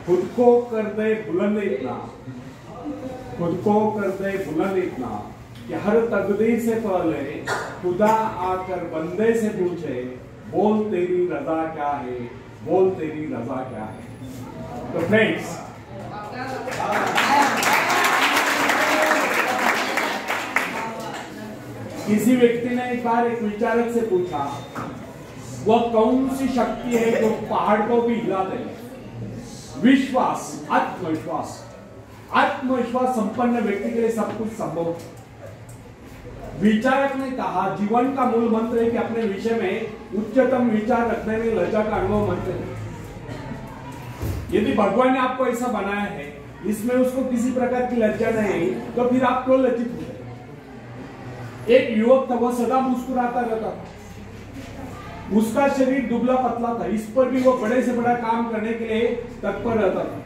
खुद को कर दे बुलंद इतना, खुद को कर दे बुलंद इतना कि हर तकदीर से पहले खुदा आकर बंदे से पूछे, बोल तेरी रजा क्या है, बोल तेरी रजा क्या है। तो फ्रेंड्स, किसी व्यक्ति ने एक बार एक विचारक से पूछा, वह कौन सी शक्ति है जो पहाड़ को भी हिला दे? विश्वास, आत्मविश्वास। आत्मविश्वास संपन्न व्यक्ति के लिए सब कुछ संभव है। विचारक ने कहा, जीवन का मूल मंत्र है कि अपने विषय में उच्चतम विचार रखने में लज्जा का अनुभव मत करें। यदि भगवान ने आपको ऐसा बनाया है, इसमें उसको किसी प्रकार की लज्जा नहीं, तो फिर आप क्यों लज्जित होते? एक युवक था, वह सदा मुस्कुराता रहता था, उसका शरीर दुबला पतला था, इस पर भी वो बड़े से बड़ा काम करने के लिए तत्पर रहता था।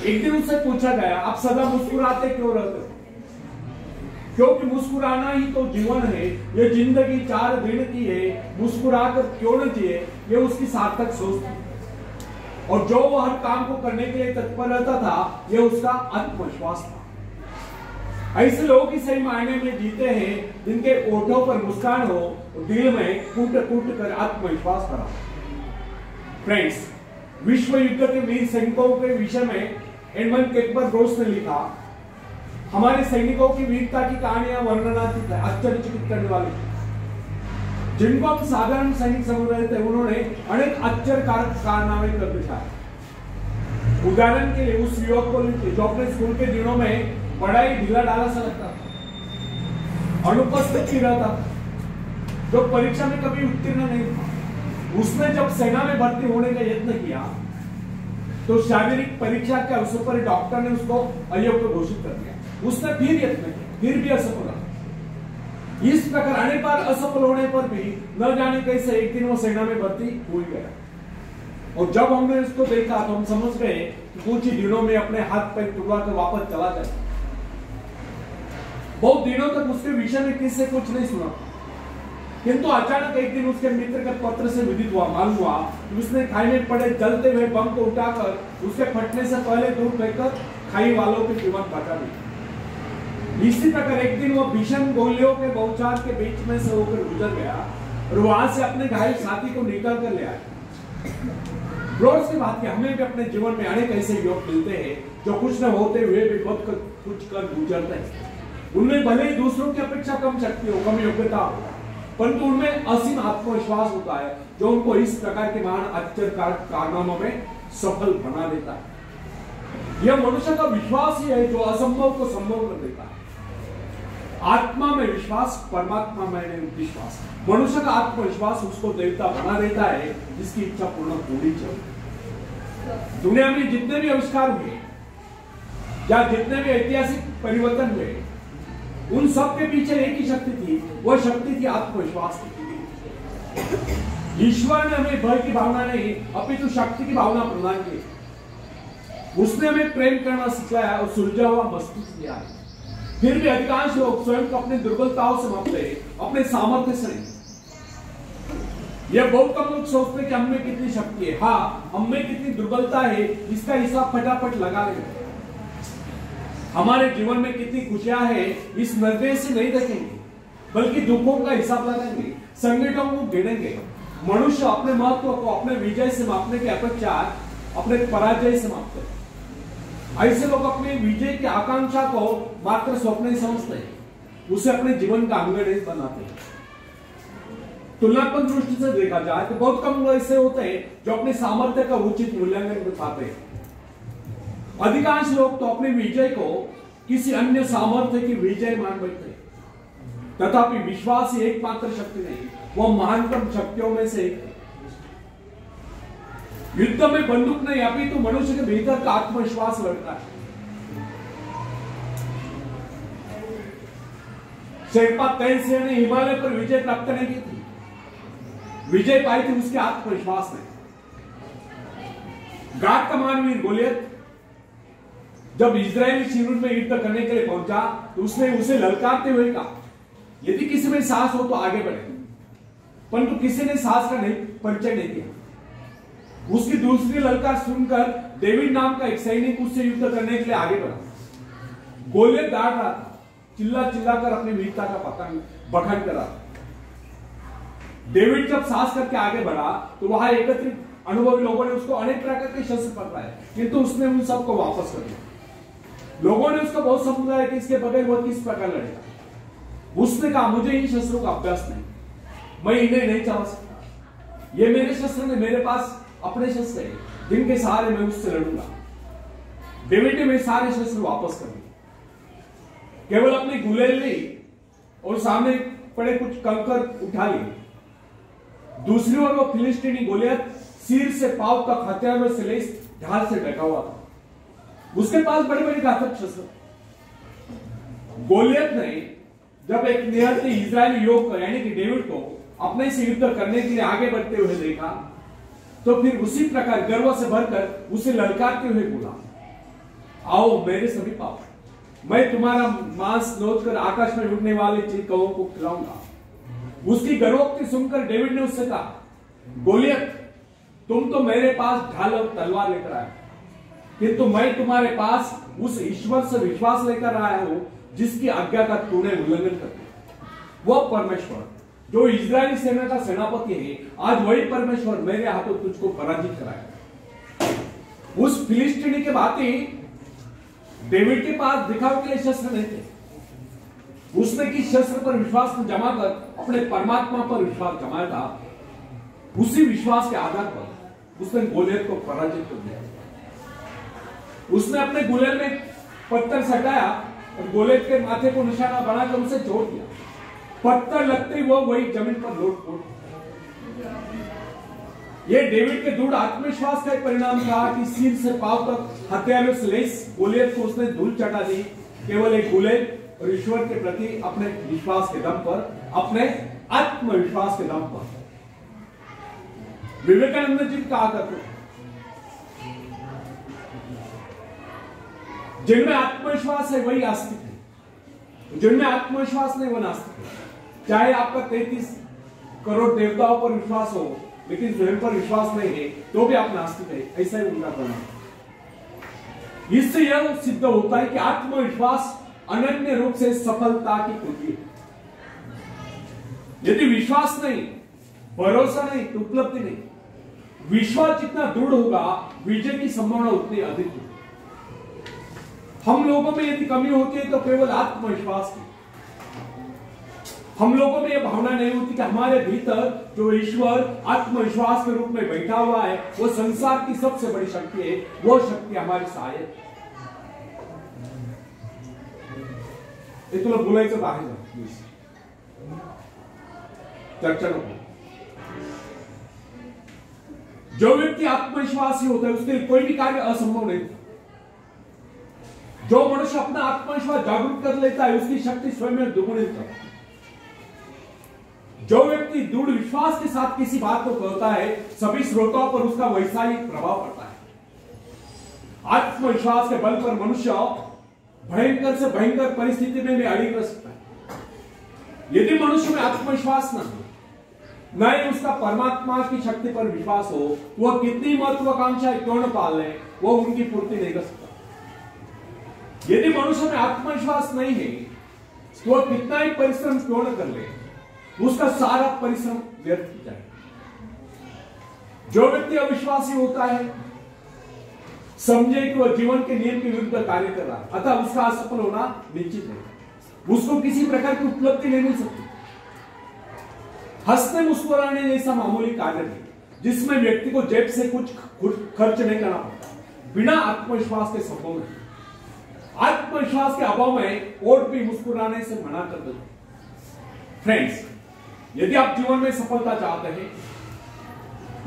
एक दिन उससे पूछा गया, आप सदा मुस्कुराते क्यों रहते हो? क्योंकि मुस्कुराना ही तो जीवन है, ये जिंदगी 4 दिन की है, मुस्कुराकर क्यों न जिए, ये उसकी सार्थक सोच थी। और जो वो हर काम को करने के लिए तत्पर रहता था, ये उसका आत्मविश्वास था। ऐसे लोग ही सही मायने में जीते हैं जिनके ओठों पर मुस्कान हो और दिल में कूट कूट कर आत्मविश्वास भरा। फ्रेंड्स, विश्व युद्ध के वीर सैनिकों के विषय में एडमंड केकबर्ग ने लिखा, हमारे सैनिकों की वीरता की कहानियां वर्णनातीत है, आश्चर्यचकित करने वाली। जिनको हम साधारण सैनिक समझ रहे थे, उन्होंने अनेक आश्चर्यकारक कारनामे कर दिखाए। उदाहरण के लिए उस युवक को लीजिए जो अपने स्कूल के दिनों में बड़ा ही ढीला ढाला सा लगता था, अनुपस्थित ही रहता था, जो परीक्षा में कभी उत्तीर्ण नहीं था। उसने जब सेना में भर्ती होने का यत्न किया तो शारीरिक परीक्षा के अवसर पर डॉक्टर ने उसको अयोग्य घोषित कर दिया। उसने फिर यत्न किया, फिर भी असफल रहा। इस प्रकार अनेक बार असफल होने पर भी न जाने कैसे एक दिन वो सेना में भर्ती हो गया। और जब हमने इसको देखा तो हम समझ गए कि कुछ ही दिनों में अपने हाथ पैर टुकड़ा कर वापस चला जाए। बहुत दिनों तक उसके विषय में किसी से कुछ नहीं सुना, किंतु अचानक एक दिन उसके मित्र के पत्र से विदित हुआ, मालूम हुआ कि उसने खाई में पड़े जलते हुए बम को उठाकर उसके फटने से पहले दूर फेंककर खाई वालों के जीवन बचा दी। इसी प्रकार एक दिन वो भीषण गोलियों के बौछार के बीच में से होकर गुजर गया और वहां से अपने घायल साथी को निकाल कर ले आया। रोज की बात की, हमें भी अपने जीवन में अनेक ऐसे युवक मिलते हैं जो कुछ न होते हुए भी बहुत कुछ कर गुजरते हैं। उनमें भले ही दूसरों की अपेक्षा कम शक्ति हो, कम योग्यता हो, परंतु उनमें असीम आत्मविश्वास होता है जो उनको इस प्रकार के महान आश्चर्यकारक कारनामों में सफल बना देता है। यह मनुष्य का विश्वास ही है जो असंभव को संभव कर देता है। आत्मा में विश्वास, परमात्मा में विश्वास। मनुष्य का आत्मविश्वास उसको देवता बना देता है जिसकी इच्छा पूर्ण होनी चाहिए। दुनिया में जितने भी आविष्कार हुए या जितने भी ऐतिहासिक परिवर्तन हुए, उन सब के पीछे एक ही शक्ति थी, वह शक्ति थी आत्मविश्वास की। ईश्वर ने हमें भय की भावना नहीं अपितु शक्ति की भावना प्रदान की। उसने हमें प्रेम करना सिखाया और सुलझा हुआ मस्तिष्क दिया है। फिर भी अधिकांश लोग स्वयं को अपनी दुर्बलताओं से मापते हैं, अपने सामर्थ्य से नहीं। यह बहुत कम लोग सोचते हैं कि हम में कितनी शक्ति है। हाँ, हम में कितनी दुर्बलता है इसका हिसाब फटाफट लगा लेंगे। हमारे जीवन में कितनी खुशियां हैं इस नजरिए से नहीं देखेंगे, बल्कि दुखों का हिसाब लगाएंगे, संकटों को गिनेंगे। मनुष्य अपने महत्व को अपने विजय से मापने की अपेक्षा अपने पराजय से मापते हैं। ऐसे लोग अपने विजय की आकांक्षा को मात्र स्वप्न ही समझते हैं, उसे अपने जीवन का अंग नहीं बनाते हैं। तुलनात्मक दृष्टि से देखा जाए तो बहुत कम लोग ऐसे होते हैं जो अपने सामर्थ्य का उचित मूल्यांकन कर पाते हैं। अधिकांश लोग तो अपने विजय को किसी अन्य सामर्थ्य की विजय मान बैठते हैं। तथापि विश्वास ही एकमात्र शक्ति नहीं, वह महानतम शक्तियों में से एक है। युद्ध में बंदूक नहीं अपितु मनुष्य के भीतर का आत्मविश्वास लड़ता है। शेरपा तेजसिंह ने हिमालय पर विजय प्राप्त नहीं की थी, विजय पाई थी उसके आत्मविश्वास ने। गाद का मानवीर गोलियत जब इजरायली शिविर में युद्ध करने के लिए पहुंचा तो उसने उसे ललकारते हुए कहा, यदि किसी में साहस हो तो आगे बढ़े, परंतु किसी ने साहस का नहीं परिचय नहीं दिया। उसकी दूसरी ललकार सुनकर डेविड नाम का एक सैनिक उससे युद्ध करने के लिए आगे बढ़ा। गोलियत दाड़ रहा था, चिल्ला चिल्लाकर अपनी वीरता का बखान कर रहा था। डेविड जब साहस करके आगे बढ़ा तो वहां एकत्रित अनुभवी लोगों ने उसको अनेक प्रकार के शस्त्र पकड़ाए, किंतु उसने उन सबको वापस कर दिया। लोगों ने उसको बहुत समझाया कि इसके बगैर वो किस प्रकार लड़ेगा। उसने कहा, मुझे इन शस्त्रों का अभ्यास नहीं, मैं इन्हें नहीं चला सकता। ये मेरे शस्त्र नहीं, मेरे पास अपने शस्त्र है जिनके सहारे मैं उससे लड़ूंगा। डेविड ने मेरे सारे शस्त्र वापस कर दिए, केवल अपनी गुलेल ली और सामने पड़े कुछ कंकर उठा लिए। दूसरी ओर वो फिलिस्तीनी गोलियत सिर से पांव तक हथियारों से लैस ढाल से ढका हुआ था। उसके पास बड़े बड़े घातक शस्त्र। गोलियत ने जब एक निहत्थे इजरायली युवक को यानी कि डेविड को अपने से युद्ध करने के लिए आगे बढ़ते हुए देखा तो फिर उसी प्रकार गर्व से भरकर उसे ललकारते हुए बोला, आओ मेरे सभी पाप, मैं तुम्हारा मांस नोच कर आकाश में उड़ने वाले चिड़कौओं को खिलाऊंगा। उसकी गर्वोक्ति सुनकर डेविड ने उससे कहा, गोलियत, तुम तो मेरे पास ढाल और तलवार लेकर आए, किंतु मैं तुम्हारे पास उस ईश्वर से विश्वास लेकर आया हूं जिसकी आज्ञा का तूने उल्लंघन कर दिया। वह परमेश्वर जो इजरायली सेना का सेनापति है, आज वही परमेश्वर मेरे हाथों तुझको पराजित कराएगा। उस फिलिस्तीनी के भांति डेविड के पास दिखावे के लिए शस्त्र नहीं थे। उसने किस शस्त्र पर विश्वास जमा कर अपने परमात्मा पर विश्वास जमाया था, उसी विश्वास के आधार पर उसने गोलियत को पराजित कर दिया। उसने अपने गुलेल में पत्थर सटाया और गोलियत के माथे को निशाना बनाकर उसे छोड़ दिया। पत्थर लगते ही वो वही जमीन पर लौट पड़ा। यह डेविड के दृढ़ आत्मविश्वास का एक परिणाम था कि सिर से पांव तक हथियारों से लैस गोलियत को उसने धूल चटा दी, केवल एक गुलेल और ईश्वर के प्रति अपने विश्वास के दम पर, अपने आत्मविश्वास के दम पर। विवेकानंद जी कहा करते, जिनमें आत्मविश्वास है वही आस्तिक है, जिनमें आत्मविश्वास नहीं वो नास्तिक है। चाहे आपका 33 करोड़ देवताओं पर विश्वास हो लेकिन स्वयं पर विश्वास नहीं है तो भी आप नास्तिक है, ऐसा ही उनका कहना है। इससे यह सिद्ध होता है कि आत्मविश्वास अनन्य रूप से सफलता की कुंजी है। यदि विश्वास नहीं, भरोसा नहीं तो उपलब्धि नहीं। विश्वास जितना दृढ़ होगा विजय की संभावना उतनी अधिक होगी। हम लोगों में यदि कमी होती है तो केवल आत्मविश्वास की। हम लोगों में यह भावना नहीं होती कि हमारे भीतर जो ईश्वर आत्मविश्वास के रूप में बैठा हुआ है वो संसार की सबसे बड़ी शक्ति है, वो शक्ति हमारी सहायक है। ये तुला बोलायचं बाहेर चर्चा नको। जो व्यक्ति आत्मविश्वासी होता है उसके लिए कोई भी कार्य असंभव नहीं। जो मनुष्य अपना आत्मविश्वास जागरूक कर लेता है उसकी शक्ति स्वयं में दुगुणित होती है। जो व्यक्ति दृढ़ विश्वास के साथ किसी बात को कहता है सभी श्रोताओं पर उसका वैसा ही प्रभाव पड़ता है। आत्मविश्वास के बल पर मनुष्य भयंकर से भयंकर परिस्थिति में भी अड़िग रह सकता है। यदि मनुष्य में आत्मविश्वास न हो, न ही उसका परमात्मा की शक्ति पर विश्वास हो, वह कितनी महत्वाकांक्षाएं क्यों न पाल ले, वो उनकी पूर्ति नहीं कर सकता। यदि मनुष्य में आत्मविश्वास नहीं है तो वह कितना ही परिश्रम क्यों न कर ले, उसका सारा परिश्रम व्यर्थ हो जाएगा। जो व्यक्ति अविश्वासी होता है समझे कि वह जीवन के नियम के विरुद्ध कार्य कर रहा है, अतः उसका असफल होना निश्चित है। उसको किसी प्रकार की उपलब्धि नहीं मिल सकती। हंसने मुस्कुराने जैसा मामूली कार्य नहीं जिसमें व्यक्ति को जेब से कुछ खर्च नहीं करना पड़ता, बिना आत्मविश्वास के संभव नहीं। आत्मविश्वास के अभाव में और भी मुस्कुराने से मना कर दो। फ्रेंड्स, यदि आप जीवन में सफलता चाहते हैं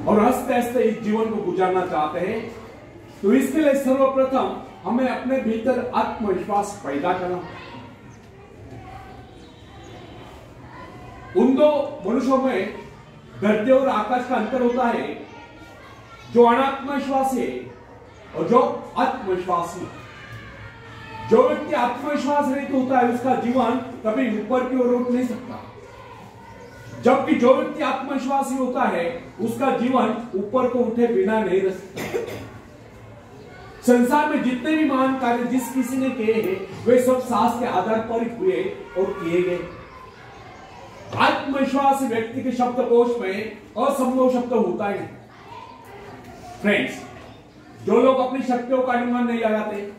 और हंसते हंसते इस जीवन को गुजारना चाहते हैं तो इसके लिए सर्वप्रथम हमें अपने भीतर आत्मविश्वास पैदा करना। उन दो मनुष्यों में धरती और आकाश का अंतर होता है, जो अनात्मविश्वासी है और जो आत्मविश्वासी है। जो व्यक्ति आत्मविश्वास रहित होता है उसका जीवन कभी ऊपर की ओर उठ नहीं सकता, जबकि जो व्यक्ति आत्मविश्वासी होता है उसका जीवन ऊपर को उठे बिना नहीं रह सकता। संसार में जितने भी महान कार्य जिस किसी ने किए हैं वे सब साहस के आधार पर ही हुए और किए गए। आत्मविश्वासी व्यक्ति के शब्दकोश में असंभव शब्द होता ही नहीं। फ्रेंड्स, जो लोग अपनी शक्तियों का अनुमान नहीं लगाते,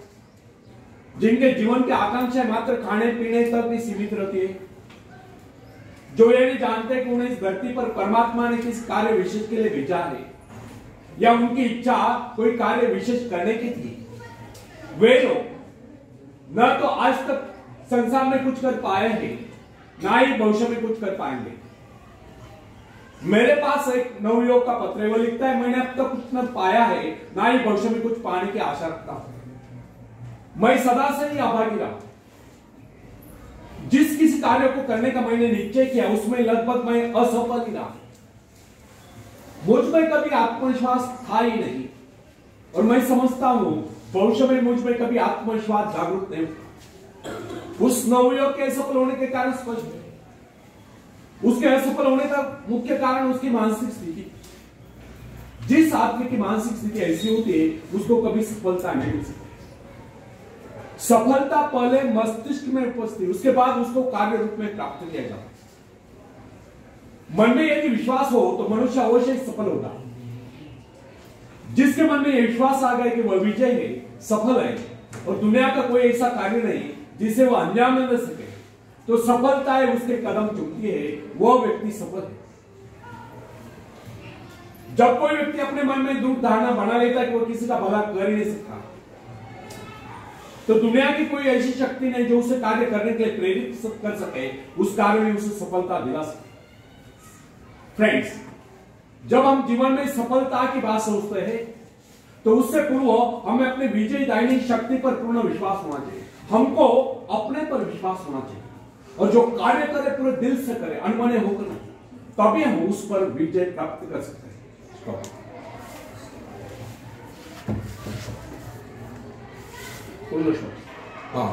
जिनके जीवन की आकांक्षा मात्र खाने पीने तक ही सीमित रहती है, जो ये नहीं जानते कि उन्हें इस धरती पर परमात्मा ने किस कार्य विशेष के लिए भेजा है या उनकी इच्छा कोई कार्य विशेष करने की थी, वे लोग न तो आज तक संसार में कुछ कर पाए हैं, ना ही भविष्य में कुछ कर पाएंगे। मेरे पास एक नवयुवक का पत्र है, वो लिखता है, मैंने अब तक कुछ न पाया है, ना ही भविष्य में कुछ पाने की आशा रखता हूं। मैं सदा से ही अभागी रहा। जिस किसी कार्य को करने का मैंने निश्चय किया उसमें लगभग मैं असफल ही रहा। मुझ में कभी आत्मविश्वास था ही नहीं और मैं समझता हूं भविष्य में मुझ में कभी आत्मविश्वास जागरूक नहीं होगा। उस नवयुवक के असफल होने के कारण स्पष्ट है। उसके असफल होने का मुख्य कारण उसकी मानसिक स्थिति। जिस आदमी की मानसिक स्थिति ऐसी होती है उसको कभी सफलता नहीं मिल सकती। सफलता पहले मस्तिष्क में उपस्थित, उसके बाद उसको कार्य रूप में प्राप्त किया जाता। मन में यदि विश्वास हो तो मनुष्य अवश्य सफल होगा। जिसके मन में यह विश्वास आ गया कि वह विजय है, सफल है और दुनिया का कोई ऐसा कार्य नहीं जिसे वह अंजाम न दे सके, तो सफलताएं उसके कदम चुमती है, वह व्यक्ति सफल है। जब कोई व्यक्ति अपने मन में दृढ़ धारणा बना लेता है कि वह किसी का भला कर ही नहीं सकता, तो दुनिया की कोई ऐसी शक्ति नहीं जो उसे कार्य करने के लिए प्रेरित कर सके, उस कार्य में उसे सफलता दिला सके। फ्रेंड्स, जब हम जीवन में सफलता की बात सोचते हैं तो उससे पूर्व हमें अपने विजयदायिनी शक्ति पर पूर्ण विश्वास होना चाहिए। हमको अपने पर विश्वास होना चाहिए और जो कार्य करे पूरे दिल से करे, अनमने होकर नहीं, तभी हम उस पर विजय प्राप्त कर सकते हैं। हाँ।